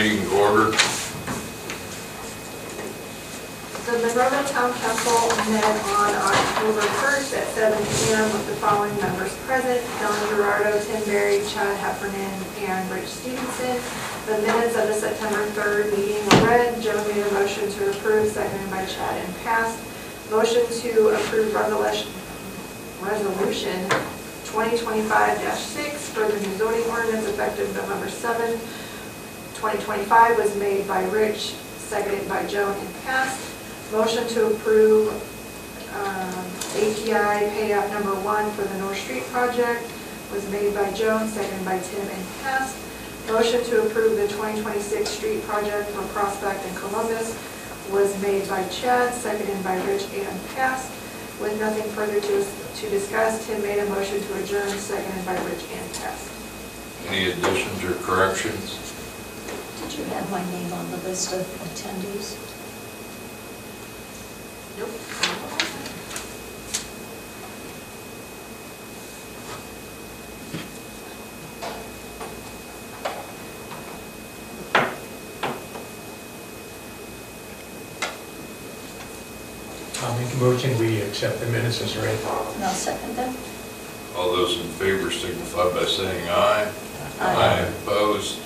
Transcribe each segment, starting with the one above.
meeting to order. The Monroeville Town Council met on October 1st at 7 p.m. with the following members present: Don Gerardo, Tim Berry, Chad Heffernan, and Rich Stevenson. The minutes of the September 3rd meeting were read. Joe made a motion to approve, seconded by Chad, and passed. Motion to approve resolution 2025-6 for the new zoning ordinance effective November 7th, 2025 was made by Rich, seconded by Joe, and passed. Motion to approve API pay app number 1 for the North Street project was made by Joe, seconded by Tim, and passed. Motion to approve the 2026 street project for Prospect and Columbus was made by Chad, seconded by Rich, and passed. With nothing further to discuss, Tim made a motion to adjourn, seconded by Rich, and passed. Any additions or corrections? Did you have my name on the list of attendees? Nope. I'll make a motion, we accept the minutes as read. And I'll second them. All those in favor signify by saying aye. Aye. Opposed?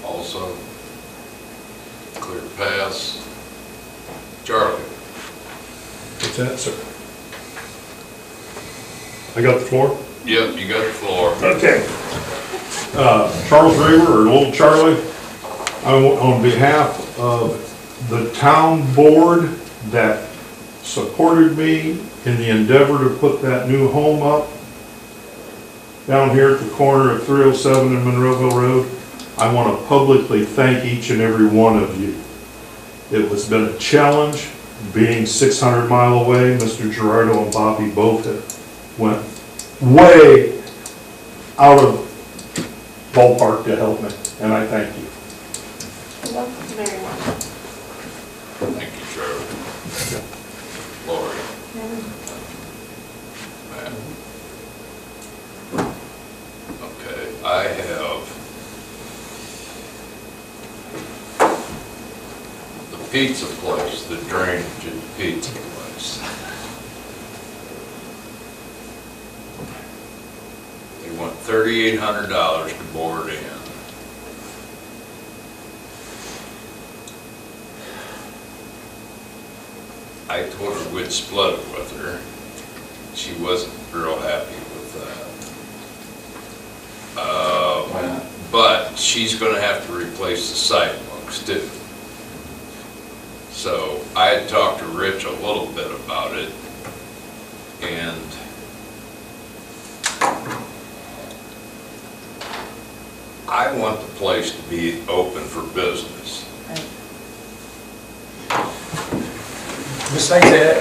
Also. Clear pass. Charlie? What's that, sir? I got the floor? Yep, you got the floor. Okay. Charles Raver, or Little Charlie, on behalf of the town board that supported me in the endeavor to put that new home up down here at the corner of 307 and Monroeville Road, I want to publicly thank each and every one of you. It has been a challenge being 600 miles away. Mr. Gerardo and Bobby both went way out of ballpark to help me, and I thank you. You're welcome. Very welcome. Thank you, Charlie. Lori? Matt? Okay, I have the pizza place, the drainage at the pizza place. They want $3,800 to bore it in. I told her we'd split it with her. She wasn't real happy with that. But she's gonna have to replace the sidewalks too. So I had talked to Rich a little bit about it, and I want the place to be open for business. Besides that,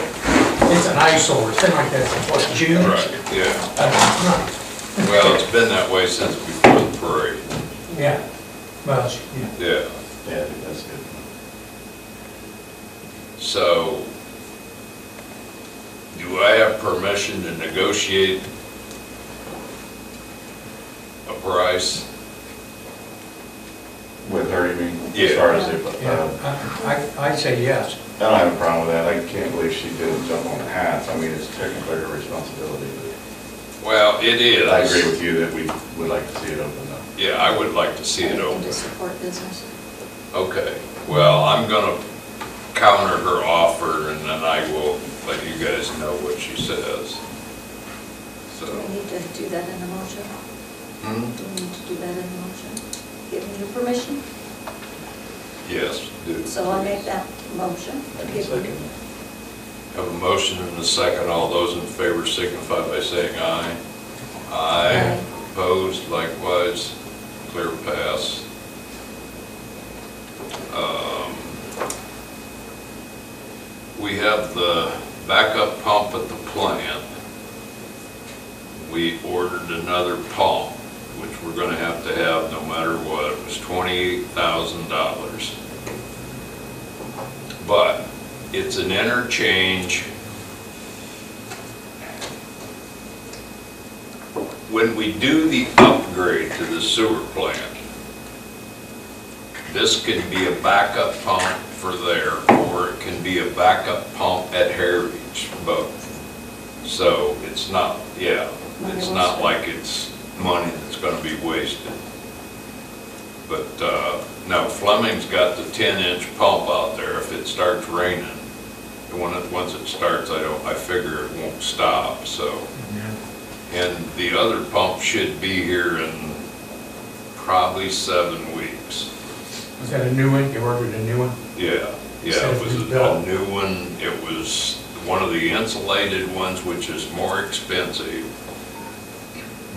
it's an eyesore, it's been like that since what, June? Right, yeah. Well, it's been that way since before the parade. Yeah, well, yeah. Yeah. Yeah, that's good. So, do I have permission to negotiate a price? With her, you mean? Yeah. As far as the, Yeah, I say yes. I don't have a problem with that. I can't believe she didn't jump on the hats. I mean, it's technically her responsibility, but Well, it is. I agree with you that we would like to see it open up. Yeah, I would like to see it Anything open. to support business. Okay, well, I'm gonna counter her offer, and then I will let you guys know what she says. Do So, we need to do that in a motion? Do we need to do that in a motion? Giving you permission? yes, do. So I'll make that motion. I can second. Have a motion and a second. All those in favor signify by saying aye. Aye. Opposed, likewise, clear pass. We have the backup pump at the plant. We ordered another pump, which we're gonna have to have no matter what. It was $28,000. But it's an interchange. When we do the upgrade to the sewer plant, this can be a backup pump for there, or it can be a backup pump at Heritage, both. So it's not, yeah, it's not like it's money that's gonna be wasted. But, no, Fleming's got the 10-inch pump out there. If it starts raining, and once it starts, I figure it won't stop, so. And the other pump should be here in probably 7 weeks. Was that a new one? You ordered a new one? Yeah, it was a new one. It was one of the insulated ones, which is more expensive.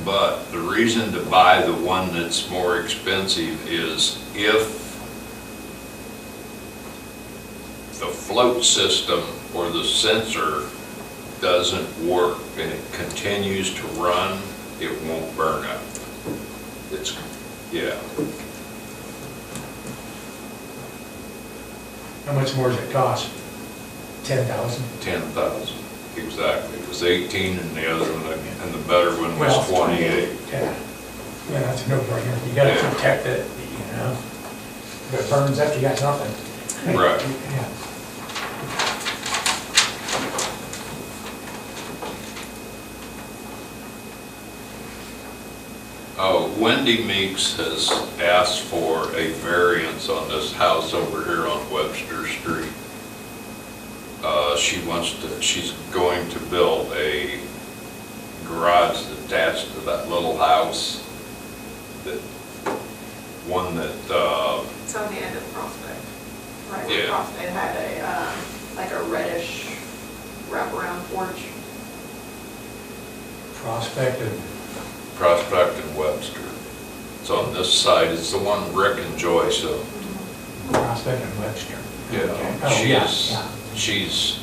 But the reason to buy the one that's more expensive is if the float system or the sensor doesn't work and it continues to run, it won't burn up. It's, yeah. How much more does it cost? 10,000? 10,000, exactly. It was 18 and the other one, and the better one Well, was 28. Yeah, well, that's a no-brainer. You gotta Yeah. protect it, you know? If it burns up, you got nothing. Right. Yeah. Oh, Wendy Meeks has asked for a variance on this house over here on Webster Street. She's going to build a garage attached to that little house. That one that, It's on the end of Prospect, right where Yeah. Prospect had a, like a reddish wraparound porch. Prospect and, Prospect and Webster. It's on this side, it's the one Rick and Joyce own. Prospect and Webster. Yeah, Okay. Oh, yeah, yeah. she's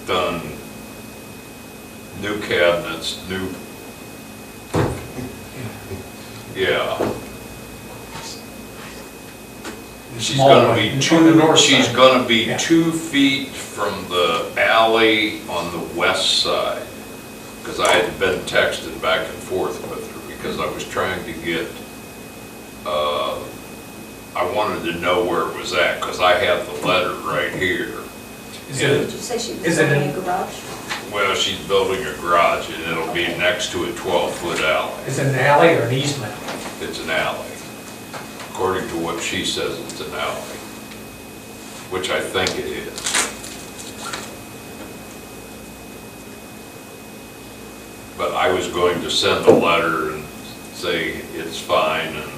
done new cabinets, new, yeah. She's Small gonna one, be on the north she's side. gonna be Yeah. 2 feet from the alley on the west side. Because I had been texting back and forth with her because I was trying to get, I wanted to know where it was at because I have the letter right here. Is Did it, you say she was Is it building in- a garage? Well, she's building a garage and it'll be next to a 12-foot alley. is it an alley or an easement? It's an alley. According to what she says, it's an alley, which I think it is. But I was going to send a letter and say it's fine and,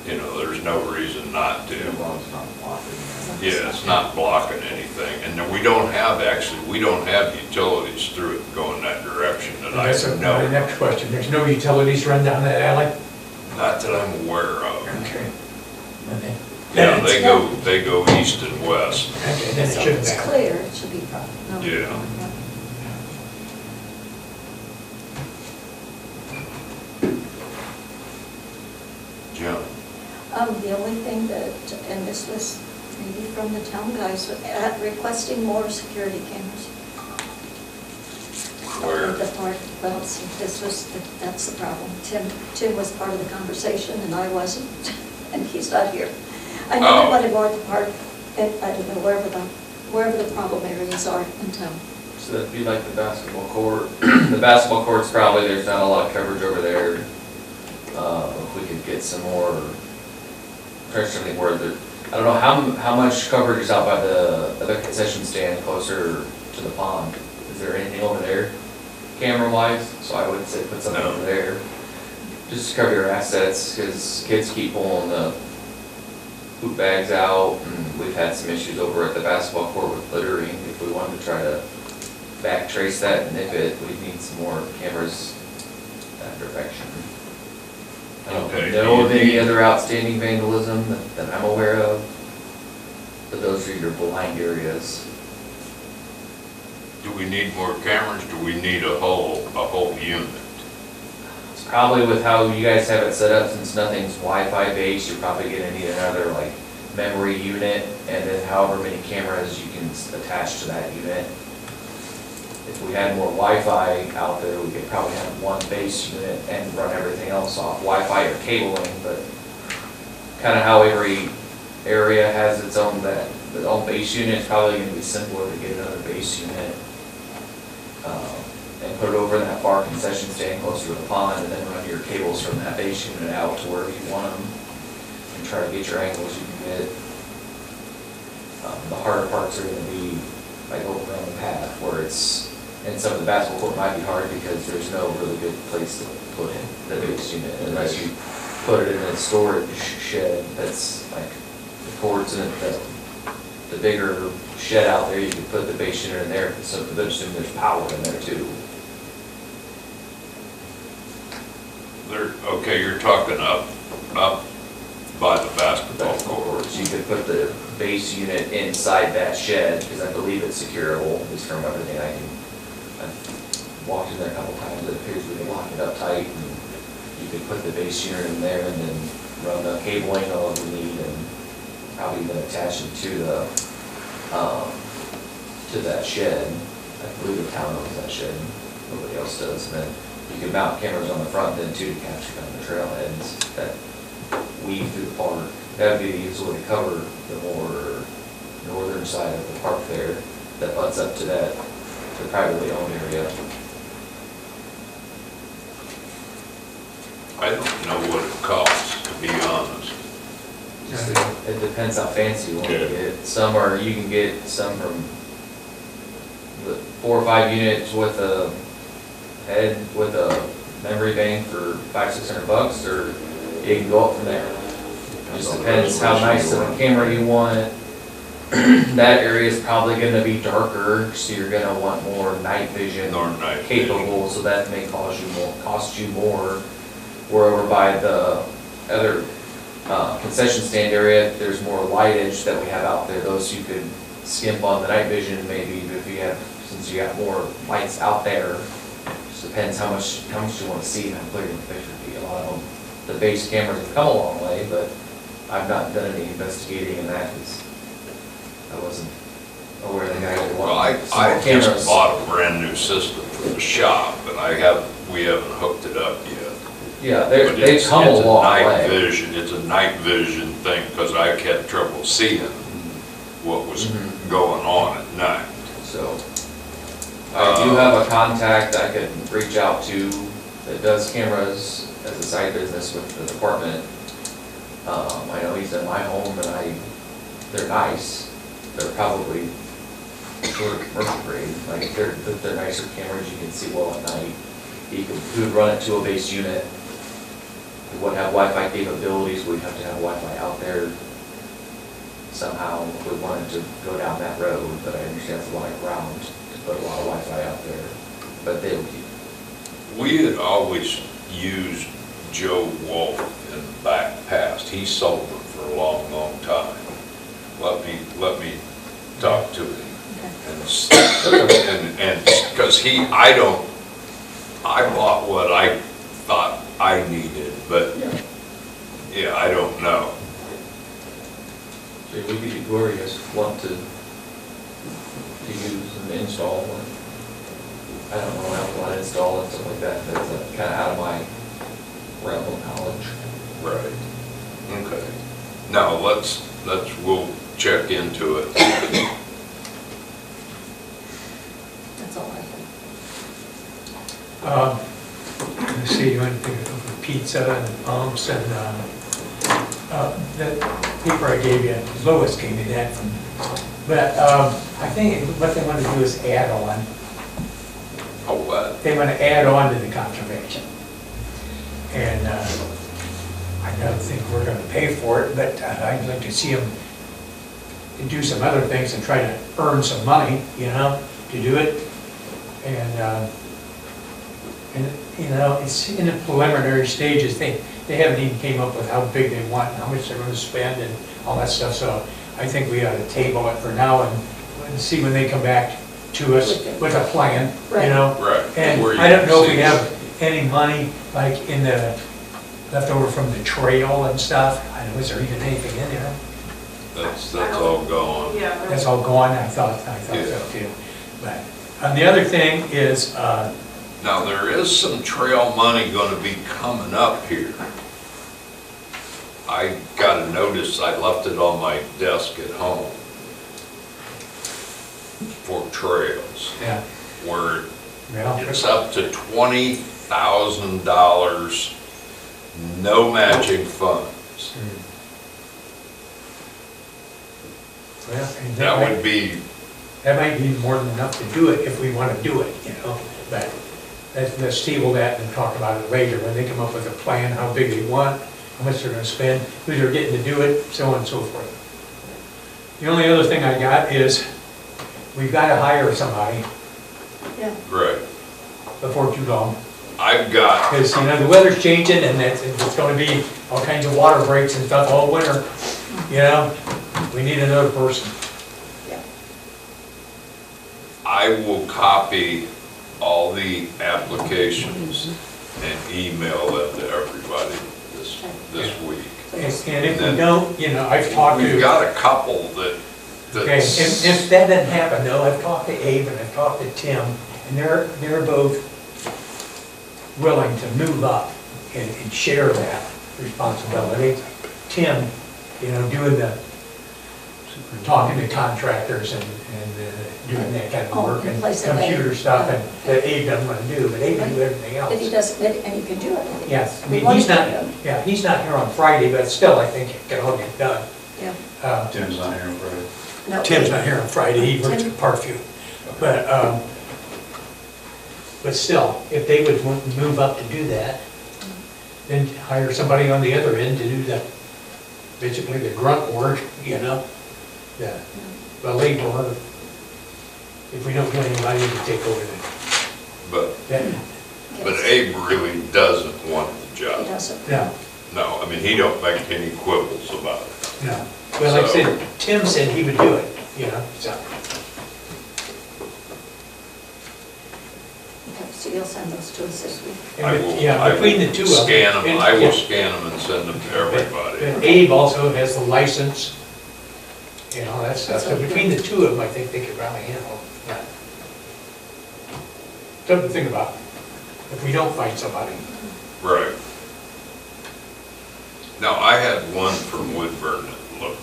you know, there's no reason not to. As long as it's not blocking. Yeah, it's not blocking anything. And then we don't have utilities through it going that direction that I That's my know. next question. There's no utilities run down that alley? Not that I'm aware of. Okay. Okay. Yeah, Then they go east and west. Okay, then it So shouldn't it's matter. clear, it should be fine. No. Yeah. Jim? The only thing that, and this was maybe from the town guys, requesting more security cameras. Where? The park, well, see, that's the problem. Tim was part of the conversation and I wasn't, and he's not here. I know Oh. they want to more at the park, and I don't know, wherever the problem areas are in town. So that'd be like the basketball court. The basketball court's probably, there's not a lot of coverage over there. If we could get some more, personally, where the, I don't know, how much coverage is out by the other concession stand closer to the pond? Is there anything over there, camera-wise? So I would say put something No. over there. Just to cover your assets, because kids keep pulling the poop bags out, and we've had some issues over at the basketball court with littering. If we wanted to try to back trace that and nip it, we'd need some more cameras that direction. I don't Okay, know of do you any need- other outstanding vandalism that I'm aware of, but those are your blind areas. Do we need more cameras? Do we need a whole unit? It's probably with how you guys have it set up, since nothing's Wi-Fi based, you're probably gonna need another like memory unit, and then however many cameras you can attach to that unit. If we had more Wi-Fi out there, we could probably have one base unit and run everything else off Wi-Fi or cabling, but kind of how every area has its own base unit. It's probably gonna be simpler to get another base unit. And put it over in that far concession stand closer to the pond, and then run your cables from that base unit out to wherever you want them, and try to get your angles you can get. The harder parts are gonna be like over around the path, where it's, and some of the basketball court might be hard because there's no really good place to put in the base unit, unless you put it in a storage shed that's like the courts and the bigger shed out there, you can put the base unit in there, so but assume there's power in there too. Okay, you're talking up by the basketball court. You could put the base unit inside that shed, because I believe it's securable, at least from everything I've walked in there a couple times, it appears we can lock it up tight, and you could put the base unit in there and then run the cabling all you need, and probably even attach it to that shed. I believe the town owns that shed, nobody else does, and then you can mount cameras on the front then too, to capture kind of the trailheads that weave through the park. That would be the easiest way to cover the more northern side of the park there, that butts up to that, to the privately owned area. I don't know what it costs, to be honest. It depends how fancy you want to get. Some are, you can get some from the 4 or 5 units with a head, with a memory bank for $500-600, or you can go up from there. It just depends how nice of a camera you want. That area is probably gonna be darker, so you're gonna want more night vision capable, so that may cost you more. Where over by the other concession stand area, there's more lightage that we have out there. Those you could skimp on the night vision maybe, if you have, since you got more lights out there. Just depends how much you want to see and how clear the picture will be. A lot of them, the base cameras have come a long way, but I've not done any investigating in that because I wasn't aware the guys were Well, wanting some I more cameras. just bought a brand new system for the shop, but we haven't hooked it up yet. Yeah, But they've come a long It's a night way. vision, it's a night vision thing, because I had trouble seeing what was Mhm. going on at night. So, I do have a contact I could reach out to that does cameras as a side business with the department. I know he's in my home and they're nice. They're probably sort of commercial grade, like they're nicer cameras, you can see well at night. He would run it to a base unit. It would have Wi-Fi capabilities, we'd have to have Wi-Fi out there somehow. If we wanted to go down that road, but I understand it's a lot of ground to put a lot of Wi-Fi out there. But they would, We had always used Joe Wolf in the back past. He sold them for a long, long time. Let me talk to him. And because I bought what I thought I needed, but yeah, I don't know. so we could do whoever you guys want to use and install. Or I don't know how to want to install and stuff like that. That's kind of out of my realm of knowledge. Right. Okay. Now, we'll check into it. That's all I have. Let's see, you went to pizza and pumps and the paper I gave you, Lois gave me that from, but I think what they want to do is add on. Oh, what? They want to add on to the conservation. And I don't think we're going to pay for it, but I'd like to see them do some other things and try to earn some money, to do it. And it's in the preliminary stages. They haven't even came up with how big they want, and how much they're going to spend and all that stuff. So I think we ought to table it for now and see when they come back to us with a plan, Right. Right. And Where you I don't know if we see- have any money, like in the, left over from the trail and stuff. I don't know, is there even anything in there? That's all gone. Yeah. That's all gone, I thought so too. But, the other thing is, Now, there is some trail money gonna be coming up here. I got a notice, I left it on my desk at home for trails, Yeah. where Well, it's up to $20,000, no matching funds. Well, and That would be, that might be more than enough to do it if we want to do it, you know, but let's table that and talk about it later, when they come up with a plan, how big they want, how much they're gonna spend, who they're getting to do it, so on and so forth. The only other thing I got is, we've got to hire somebody Yeah, right, before too long, I've got, because, you know, the weather's changing, and it's gonna be all kinds of water breaks and stuff all winter, you know? We need another person. yeah. I will copy all the applications and email them to everybody this week. And if we don't, you know, I've talked to. We've got a couple that, Okay, if that doesn't happen, though, I've talked to Abe and I've talked to Tim, and they're both willing to move up and share that responsibility. Tim, you know, doing talking to contractors and doing that kind of work and computer stuff, and that Abe doesn't want to do, but Abe can do everything else. But he does, and he can do it. Yes, I We mean, want he's him not, to do it. yeah, he's not here on Friday, but still, I think it can all get done. Yeah. Tim's not here on Friday. No, Tim's not here on Friday, he works Tim- at Parkview. But still, if they would want to move up to do that, then hire somebody on the other end to do basically the grunt work, you know? The labor, if we don't get anybody to take over then. but Abe really doesn't want the He job. doesn't. No, No, I mean, he don't make any quibbles about it. no. Well, like I said, Tim said he would do it, you know, so. Okay, so you'll send those to us this week. I will- Yeah, I between will the two of them. Scan them, and- I will yeah. scan them and send them to But everybody. Abe also has the license, you know, that's, That's so okay. between the two of them, I think they could probably handle that. Something to think about, if we don't find somebody. Right. Now, I had one from Woodburn that looked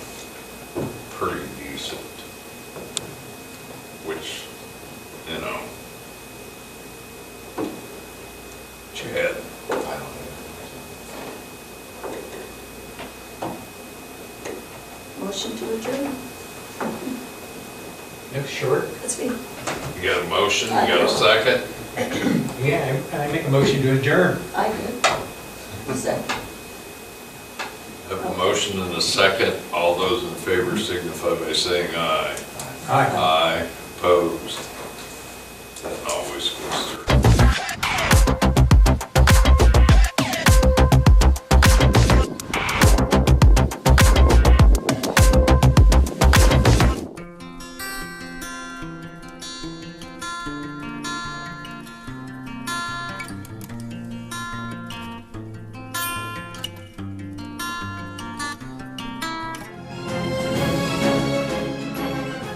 pretty decent, which, you know, Chad, I don't know. Motion to adjourn. Looks short. That's me. You got a motion, you got a second? Yeah, I make a motion to adjourn. I do. Second. Have a motion and a second. All those in favor signify by saying aye. Aye. Aye, opposed. That always goes through.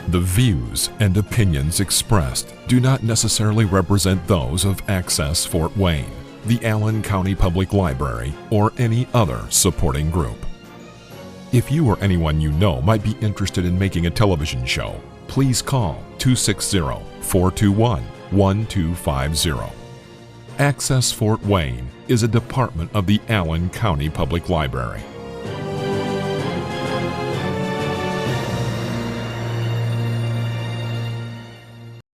The views and opinions expressed do not necessarily represent those of Access Fort Wayne, the Allen County Public Library, or any other supporting group. If you or anyone you know might be interested in making a television show, please call 260-421-1250. Access Fort Wayne is a department of the Allen County Public Library.